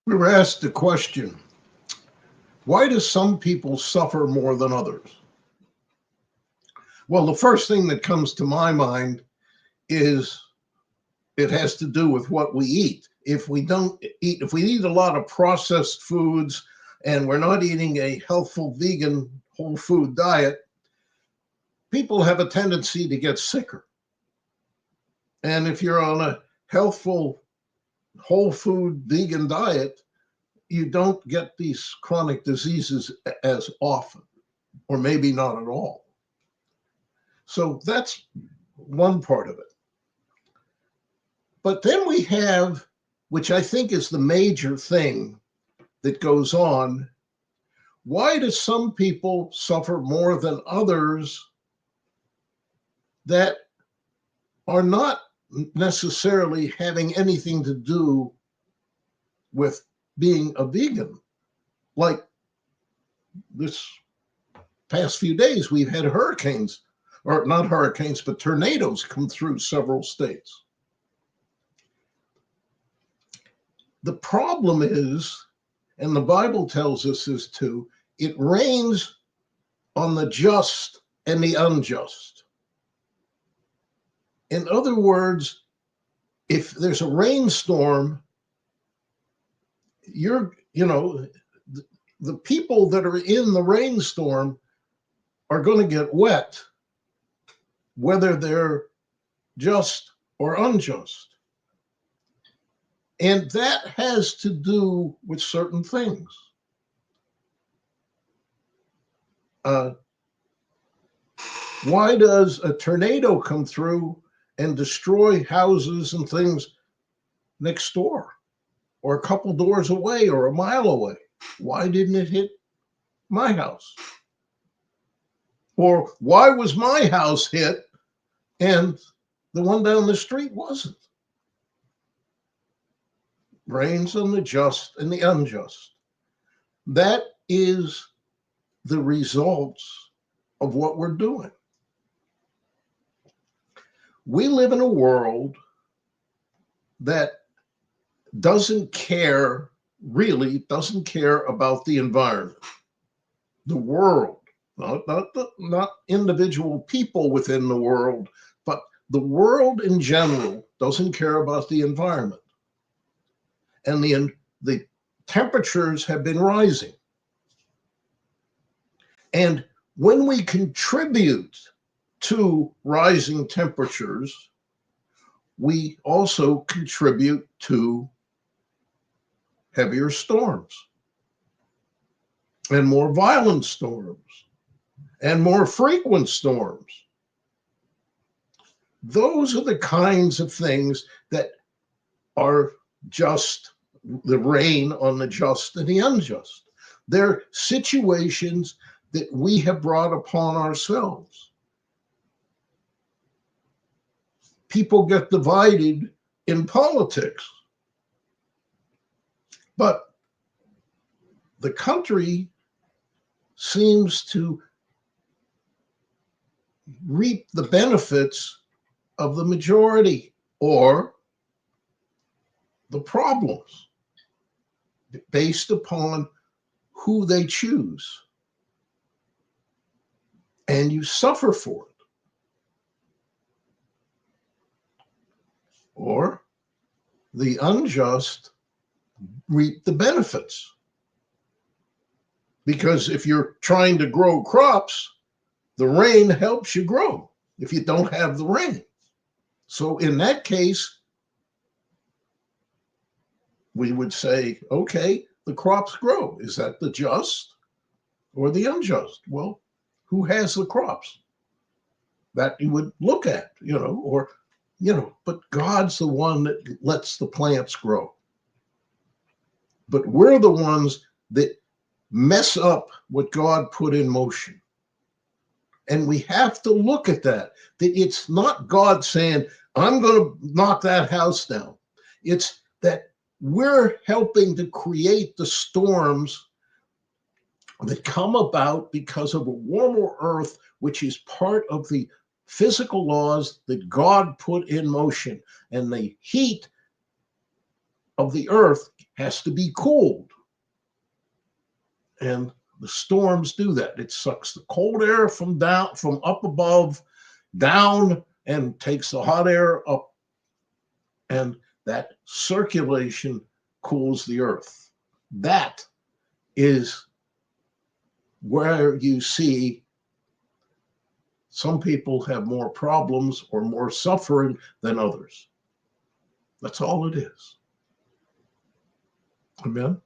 We were asked the question, why do some people suffer more than others? Well, the first thing that comes to my mind is it has to do with what we eat. If we eat a lot of processed foods and we're not eating a healthful vegan whole food diet, people have a tendency to get sicker. And if you're on a healthful whole food vegan diet, you don't get these chronic diseases as often, or maybe not at all. So that's one part of it. But then we have, which I think is the major thing that goes on, why do some people suffer more than others that are not necessarily having anything to do with being a vegan? Like this past few days, we've had hurricanes, or not hurricanes, but tornadoes come through several states. The problem is, and the Bible tells us this too, it rains on the just and the unjust. In other words, if there's a rainstorm, the people that are in the rainstorm are going to get wet, whether they're just or unjust. And that has to do with certain things. Why does a tornado come through and destroy houses and things next door, or a couple doors away, or a mile away? Why didn't it hit my house? Or why was my house hit and the one down the street wasn't? Rains on the just and the unjust. That is the results of what we're doing. We live in a world that really doesn't care about the environment. The world, not individual people within the world, but the world in general doesn't care about the environment. And the temperatures have been rising. And when we contribute to rising temperatures, we also contribute to heavier storms and more violent storms and more frequent storms. Those are the kinds of things that are just the rain on the just and the unjust. They're situations that we have brought upon ourselves. People get divided in politics, but the country seems to reap the benefits of the majority or the problems based upon who they choose. And you suffer for it. Or the unjust reap the benefits. Because if you're trying to grow crops, the rain helps you grow if you don't have the rain. So in that case, we would say, okay, the crops grow. Is that the just or the unjust? Well, who has the crops? That you would look at, but God's the one that lets the plants grow. But we're the ones that mess up what God put in motion. And we have to look at that it's not God saying, I'm going to knock that house down. It's that we're helping to create the storms that come about because of a warmer earth, which is part of the physical laws that God put in motion. And the heat of the earth has to be cooled. And the storms do that. It sucks the cold air from up above down and takes the hot air up. And that circulation cools the earth. That is where you see some people have more problems or more suffering than others. That's all it is. Amen.